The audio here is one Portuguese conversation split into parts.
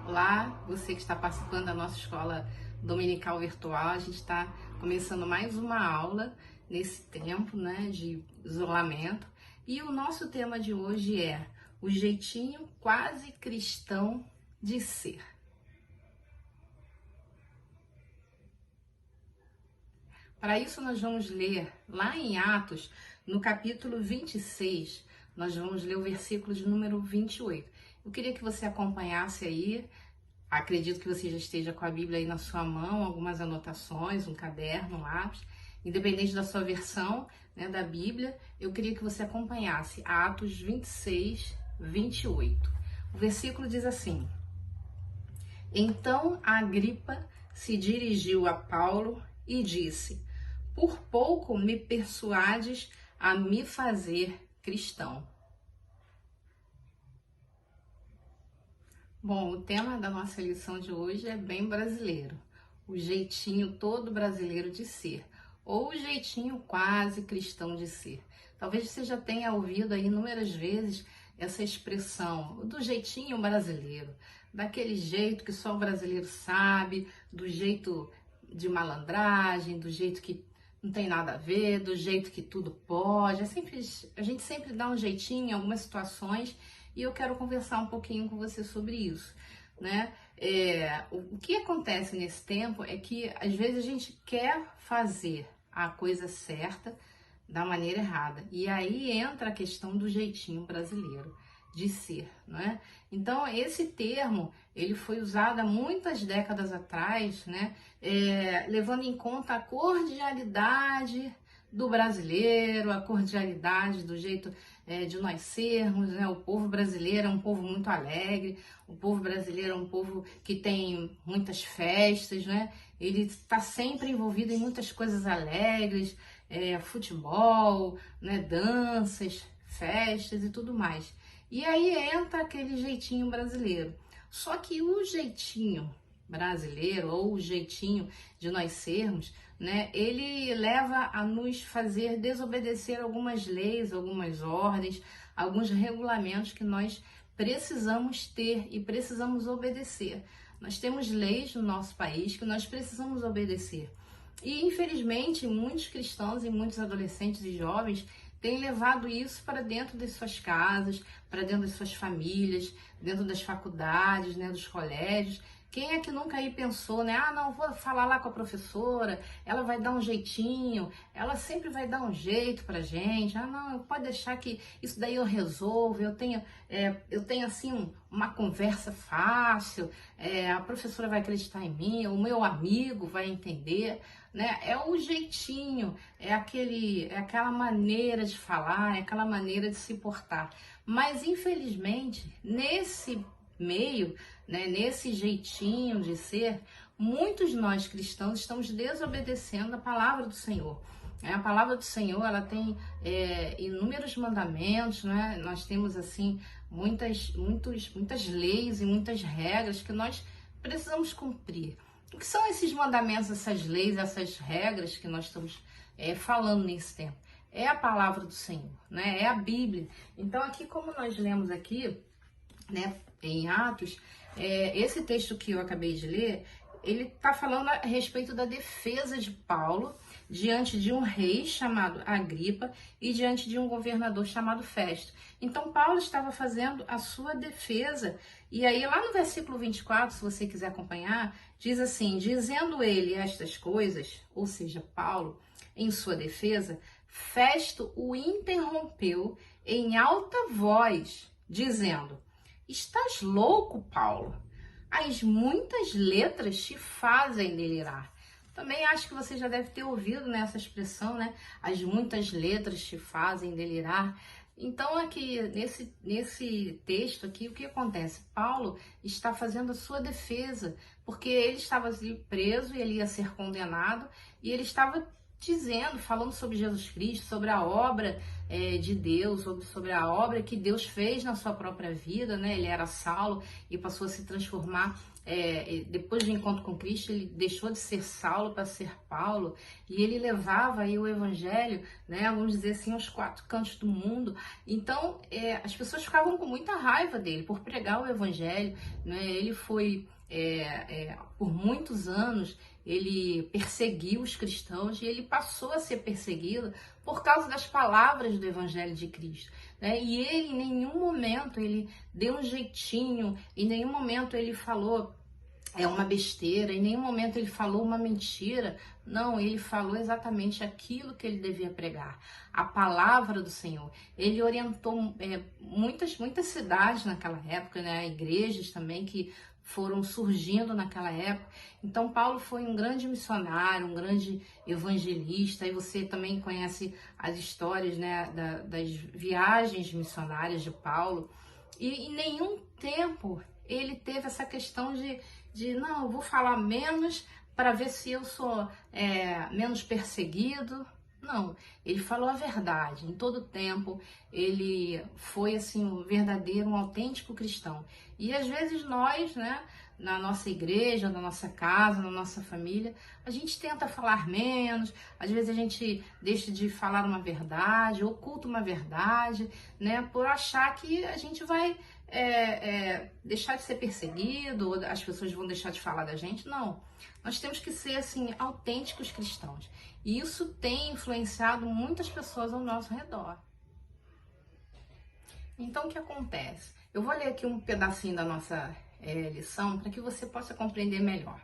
Olá, você que está participando da nossa escola dominical virtual. A gente está começando mais uma aula nesse tempo, né, de isolamento. E o nosso tema de hoje é o jeitinho quase cristão de ser. Para isso, nós vamos ler lá em Atos, no capítulo 26, nós vamos ler o versículo de número 28. Eu queria que você acompanhasse aí. Acredito que você já esteja com a Bíblia aí na sua mão, algumas anotações, um caderno, um lápis. Independente da sua versão, né, da Bíblia, eu queria que você acompanhasse Atos 26, 28. O versículo diz assim: Então Agripa se dirigiu a Paulo e disse: Por pouco me persuades a me fazer cristão. Bom, o tema da nossa lição de hoje é bem brasileiro, o jeitinho todo brasileiro de ser, ou o jeitinho quase cristão de ser. Talvez você já tenha ouvido aí inúmeras vezes essa expressão, do jeitinho brasileiro, daquele jeito que só o brasileiro sabe, do jeito de malandragem, do jeito que não tem nada a ver, do jeito que tudo pode. A gente sempre dá um jeitinho em algumas situações. E eu quero conversar um pouquinho com você sobre isso, né? O que acontece nesse tempo é que às vezes a gente quer fazer a coisa certa da maneira errada. E aí entra a questão do jeitinho brasileiro de ser, não é? Então, esse termo, ele foi usado há muitas décadas atrás, né? Levando em conta a cordialidade do brasileiro, a cordialidade do jeito de nós sermos, né? O povo brasileiro é um povo muito alegre, o povo brasileiro é um povo que tem muitas festas, né? Ele está sempre envolvido em muitas coisas alegres, futebol, né? Danças, festas e tudo mais. E aí entra aquele jeitinho brasileiro. Só que o jeitinho brasileiro, ou o jeitinho de nós sermos, né, ele leva a nos fazer desobedecer algumas leis, algumas ordens, alguns regulamentos que nós precisamos ter e precisamos obedecer. Nós temos leis no nosso país que nós precisamos obedecer. E, infelizmente, muitos cristãos e muitos adolescentes e jovens têm levado isso para dentro das suas casas, para dentro das suas famílias, dentro das faculdades, né, dos colégios. Quem é que nunca aí pensou, né? Ah, não, vou falar lá com a professora, ela vai dar um jeitinho, ela sempre vai dar um jeito pra gente. Ah, não, pode deixar que isso daí eu resolvo, eu tenho assim uma conversa fácil, a professora vai acreditar em mim, o meu amigo vai entender, né? É o jeitinho, é aquela maneira de falar, é aquela maneira de se portar. Mas, infelizmente, nesse meio, né, nesse jeitinho de ser, muitos de nós cristãos estamos desobedecendo a palavra do Senhor. A palavra do Senhor, ela tem inúmeros mandamentos, né? Nós temos assim muitas leis e muitas regras que nós precisamos cumprir. O que são esses mandamentos, essas leis, essas regras que nós estamos falando nesse tempo? É a palavra do Senhor, né? É a Bíblia. Então, aqui, como nós lemos aqui, né, em Atos, esse texto que eu acabei de ler, ele está falando a respeito da defesa de Paulo diante de um rei chamado Agripa e diante de um governador chamado Festo. Então, Paulo estava fazendo a sua defesa, e aí lá no versículo 24, se você quiser acompanhar, diz assim: dizendo ele estas coisas, ou seja, Paulo, em sua defesa, Festo o interrompeu em alta voz, dizendo: Estás louco, Paulo? As muitas letras te fazem delirar. Também acho que você já deve ter ouvido nessa expressão, né? As muitas letras te fazem delirar. Então, aqui, nesse texto aqui, o que acontece? Paulo está fazendo a sua defesa, porque ele estava preso e ele ia ser condenado, e ele estava falando sobre Jesus Cristo, sobre a obra de Deus, sobre a obra que Deus fez na sua própria vida, né? Ele era Saulo e passou a se transformar. Depois do encontro com Cristo, ele deixou de ser Saulo para ser Paulo, e ele levava aí o evangelho, né, vamos dizer assim, aos quatro cantos do mundo. Então, as pessoas ficavam com muita raiva dele por pregar o evangelho, né? Ele foi, por muitos anos, ele perseguiu os cristãos e ele passou a ser perseguido por causa das palavras do evangelho de Cristo, né? E ele, em nenhum momento, ele deu um jeitinho, em nenhum momento ele falou uma besteira, em nenhum momento ele falou uma mentira. Não, ele falou exatamente aquilo que ele devia pregar, a palavra do Senhor. Ele orientou muitas cidades naquela época, né? Igrejas também que foram surgindo naquela época. Então Paulo foi um grande missionário, um grande evangelista, e você também conhece as histórias, né, das viagens missionárias de Paulo, e em nenhum tempo ele teve essa questão de não, eu vou falar menos para ver se eu sou menos perseguido. Não, ele falou a verdade. Em todo tempo, ele foi assim um verdadeiro, um autêntico cristão. E às vezes nós, né, na nossa igreja, na nossa casa, na nossa família, a gente tenta falar menos, às vezes a gente deixa de falar uma verdade, oculta uma verdade, né, por achar que a gente vai deixar de ser perseguido, ou as pessoas vão deixar de falar da gente. Não, nós temos que ser assim autênticos cristãos, e isso tem influenciado muitas pessoas ao nosso redor. Então o que acontece? Eu vou ler aqui um pedacinho da nossa lição para que você possa compreender melhor.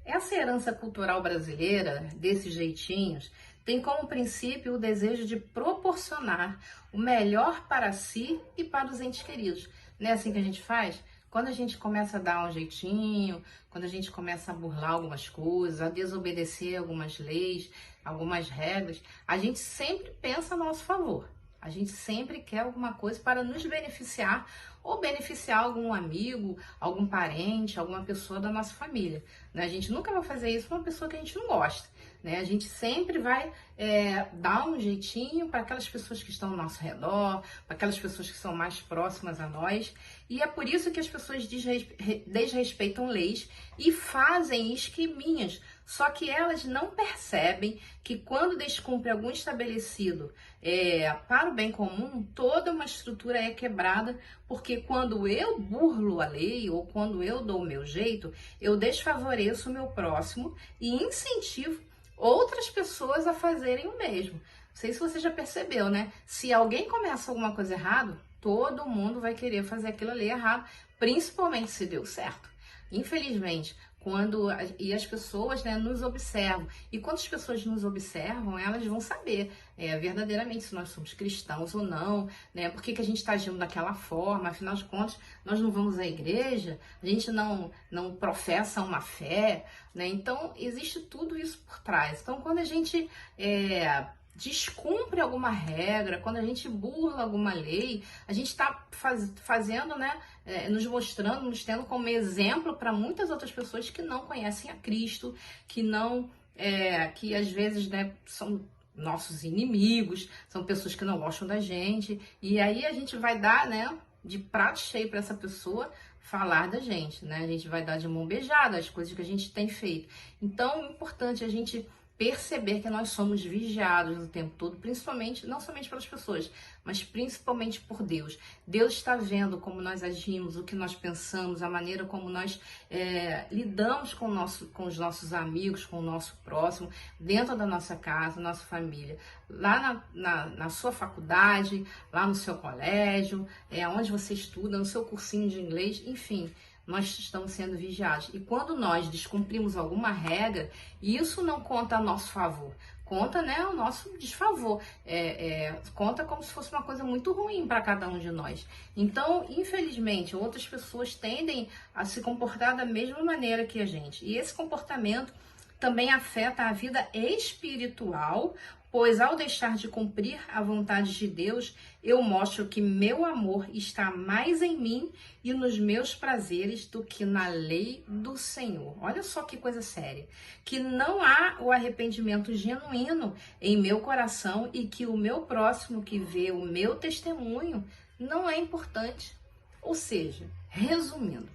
Essa herança cultural brasileira, desses jeitinhos, tem como princípio o desejo de proporcionar o melhor para si e para os entes queridos. Não é assim que a gente faz? Quando a gente começa a dar um jeitinho, quando a gente começa a burlar algumas coisas, a desobedecer algumas leis, algumas regras, a gente sempre pensa a nosso favor. A gente sempre quer alguma coisa para nos beneficiar ou beneficiar algum amigo, algum parente, alguma pessoa da nossa família, né? A gente nunca vai fazer isso com uma pessoa que a gente não gosta, né? A gente sempre vai dar um jeitinho para aquelas pessoas que estão ao nosso redor, para aquelas pessoas que são mais próximas a nós. E é por isso que as pessoas desrespeitam leis e fazem esqueminhas. Só que elas não percebem que quando descumpre algum estabelecido para o bem comum, toda uma estrutura é quebrada, porque quando eu burlo a lei ou quando eu dou o meu jeito, eu desfavoreço o meu próximo e incentivo outras pessoas a fazerem o mesmo. Não sei se você já percebeu, né? Se alguém começa alguma coisa errada, todo mundo vai querer fazer aquilo ali errado, principalmente se deu certo. Infelizmente, as pessoas, né, nos observam. E quando as pessoas nos observam, elas vão saber verdadeiramente se nós somos cristãos ou não, né? Por que a gente está agindo daquela forma? Afinal de contas, nós não vamos à igreja, a gente não professa uma fé, né? Então, existe tudo isso por trás. Então, quando a gente descumpre alguma regra, quando a gente burla alguma lei, a gente está fazendo, né, nos mostrando, nos tendo como exemplo para muitas outras pessoas que não conhecem a Cristo, que não, que às vezes, né, são nossos inimigos, são pessoas que não gostam da gente, e aí a gente vai dar, né, de prato cheio para essa pessoa falar da gente, né? A gente vai dar de mão beijada as coisas que a gente tem feito. Então, é importante a gente perceber que nós somos vigiados o tempo todo, principalmente, não somente pelas pessoas, mas principalmente por Deus. Deus está vendo como nós agimos, o que nós pensamos, a maneira como nós lidamos com os nossos amigos, com o nosso próximo, dentro da nossa casa, nossa família, lá na sua faculdade, lá no seu colégio, onde você estuda, no seu cursinho de inglês, enfim. Nós estamos sendo vigiados. E quando nós descumprimos alguma regra, isso não conta a nosso favor, conta, né, ao nosso desfavor. Conta como se fosse uma coisa muito ruim para cada um de nós. Então, infelizmente, outras pessoas tendem a se comportar da mesma maneira que a gente. E esse comportamento também afeta a vida espiritual pois ao deixar de cumprir a vontade de Deus, eu mostro que meu amor está mais em mim e nos meus prazeres do que na lei do Senhor. Olha só que coisa séria. Que não há o arrependimento genuíno em meu coração e que o meu próximo que vê o meu testemunho não é importante. Ou seja, resumindo,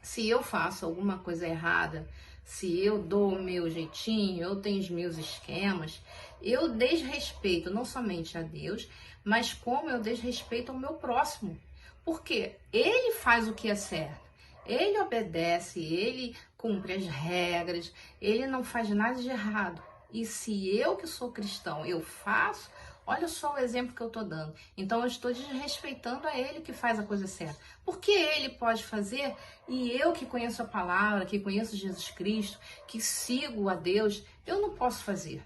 se eu faço alguma coisa errada, se eu dou o meu jeitinho, eu tenho os meus esquemas, eu desrespeito não somente a Deus, mas como eu desrespeito ao meu próximo. Porque ele faz o que é certo, ele obedece, ele cumpre as regras, ele não faz nada de errado. E se eu que sou cristão, eu faço, olha só o exemplo que eu estou dando. Então eu estou desrespeitando a ele que faz a coisa certa. Porque ele pode fazer e eu que conheço a palavra, que conheço Jesus Cristo, que sigo a Deus, eu não posso fazer.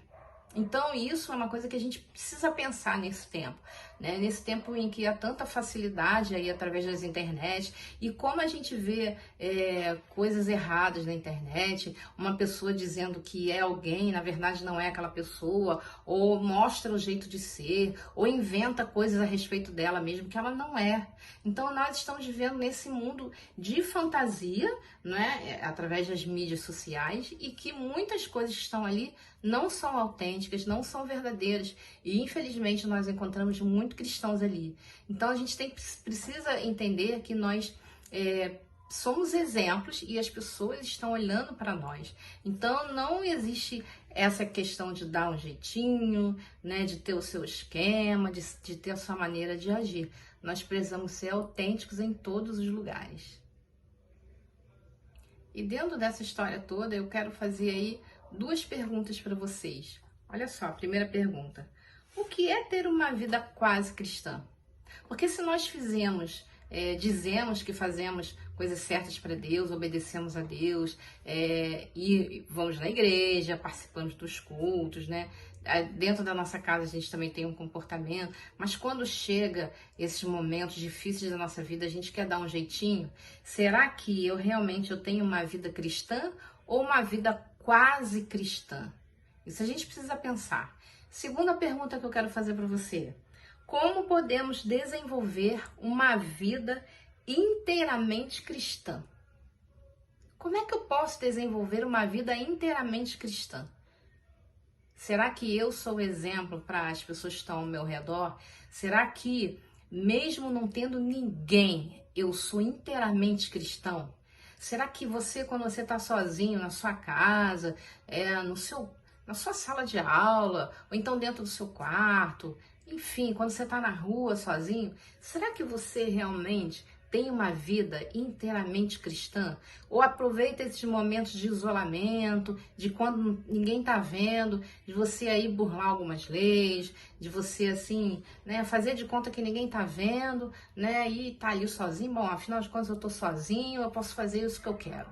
Então isso é uma coisa que a gente precisa pensar nesse tempo, né? Nesse tempo em que há tanta facilidade aí através das internet e como a gente vê coisas erradas na internet, uma pessoa dizendo que é alguém, na verdade não é aquela pessoa, ou mostra o jeito de ser, ou inventa coisas a respeito dela mesmo que ela não é. Então nós estamos vivendo nesse mundo de fantasia, né? Através das mídias sociais e que muitas coisas que estão ali não são autênticas, não são verdadeiras e infelizmente nós encontramos muito cristãos ali. Então a gente precisa entender que nós somos exemplos e as pessoas estão olhando para nós. Então não existe essa questão de dar um jeitinho, né, de ter o seu esquema, de ter a sua maneira de agir. Nós precisamos ser autênticos em todos os lugares. E dentro dessa história toda eu quero fazer aí duas perguntas para vocês. Olha só, a primeira pergunta. O que é ter uma vida quase cristã? Porque se nós dizemos que fazemos coisas certas para Deus, obedecemos a Deus, e vamos na igreja, participamos dos cultos, né? Dentro da nossa casa a gente também tem um comportamento, mas quando chega esses momentos difíceis da nossa vida, a gente quer dar um jeitinho. Será que eu realmente tenho uma vida cristã ou uma vida quase cristã? Isso a gente precisa pensar. Segunda pergunta que eu quero fazer para você. Como podemos desenvolver uma vida inteiramente cristã? Como é que eu posso desenvolver uma vida inteiramente cristã? Será que eu sou exemplo para as pessoas que estão ao meu redor? Será que, mesmo não tendo ninguém, eu sou inteiramente cristão? Será que você, quando você está sozinho na sua casa, na sua sala de aula, ou então dentro do seu quarto, enfim, quando você está na rua sozinho, será que você realmente tem uma vida inteiramente cristã? Ou aproveita esses momentos de isolamento, de quando ninguém está vendo, de você aí burlar algumas leis, de você assim, né, fazer de conta que ninguém está vendo, né, e tá ali sozinho. Bom, afinal de contas eu estou sozinho, eu posso fazer isso que eu quero.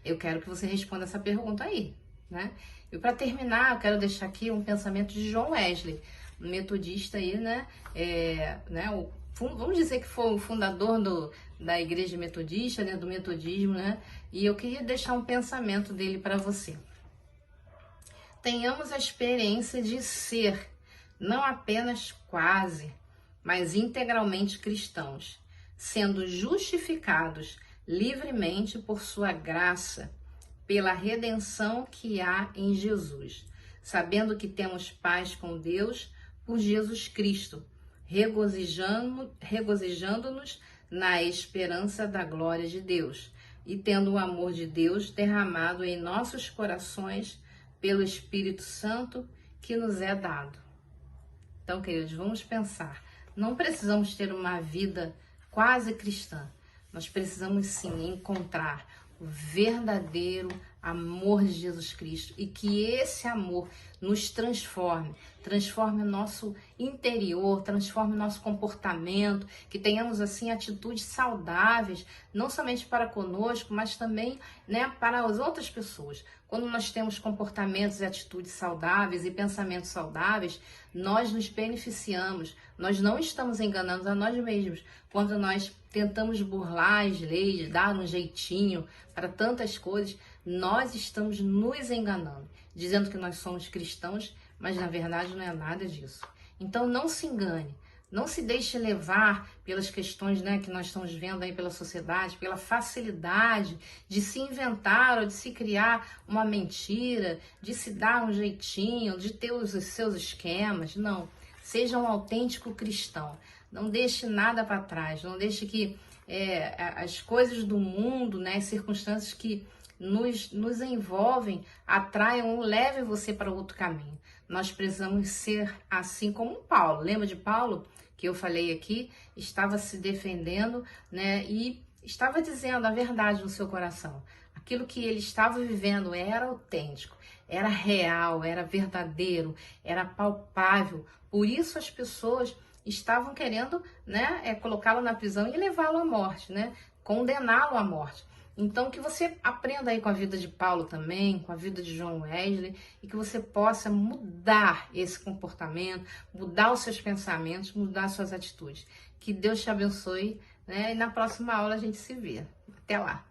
Eu quero que você responda essa pergunta aí, né? E para terminar, eu quero deixar aqui um pensamento de John Wesley, um metodista aí, né, vamos dizer que foi o fundador da igreja metodista, né, do metodismo, né? E eu queria deixar um pensamento dele para você. Tenhamos a experiência de ser, não apenas quase, mas integralmente cristãos, sendo justificados livremente por sua graça, pela redenção que há em Jesus, sabendo que temos paz com Deus por Jesus Cristo, regozijando-nos na esperança da glória de Deus e tendo o amor de Deus derramado em nossos corações pelo Espírito Santo que nos é dado. Então, queridos, vamos pensar. Não precisamos ter uma vida quase cristã. Nós precisamos sim encontrar o verdadeiro amor de Jesus Cristo e que esse amor nos transforme o nosso interior, transforme o nosso comportamento, que tenhamos assim atitudes saudáveis, não somente para conosco, mas também, né, para as outras pessoas. Quando nós temos comportamentos e atitudes saudáveis e pensamentos saudáveis, nós nos beneficiamos, nós não estamos enganando a nós mesmos. Quando nós tentamos burlar as leis, dar um jeitinho para tantas coisas, nós estamos nos enganando, dizendo que nós somos cristãos, mas na verdade não é nada disso. Então não se engane. Não se deixe levar pelas questões, né, que nós estamos vendo aí pela sociedade, pela facilidade de se inventar ou de se criar uma mentira, de se dar um jeitinho, de ter os seus esquemas. Não. Seja um autêntico cristão. Não deixe nada para trás. Não deixe que as coisas do mundo, né, as circunstâncias que nos envolvem, atraiam ou levem você para outro caminho. Nós precisamos ser assim como Paulo. Lembra de Paulo? Que eu falei aqui, estava se defendendo, né, e estava dizendo a verdade no seu coração. Aquilo que ele estava vivendo era autêntico, era real, era verdadeiro, era palpável. Por isso as pessoas estavam querendo, né, colocá-lo na prisão e levá-lo à morte, né, condená-lo à morte. Então, que você aprenda aí com a vida de Paulo também, com a vida de John Wesley, e que você possa mudar esse comportamento, mudar os seus pensamentos, mudar as suas atitudes. Que Deus te abençoe, né? E na próxima aula a gente se vê. Até lá!